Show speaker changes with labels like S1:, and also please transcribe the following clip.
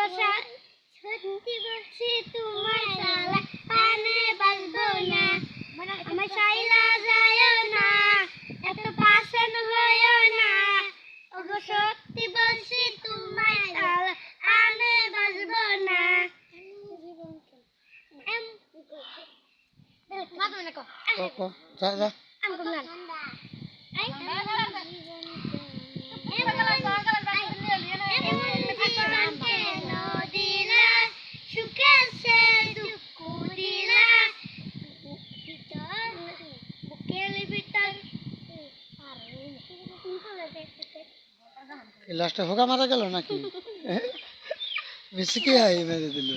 S1: সত্যি বলছি তোমার শালা কানে বাজবো না, আমার শাইলা যায়ও না, এত পাষাণ হইও না, ওগো সত্যি বলছি তোমার শালা কানে বাজবো না।
S2: যা যা লাস্টে হোগা মারা গেল নাকি? বেশি কি হয় মেরে দিল।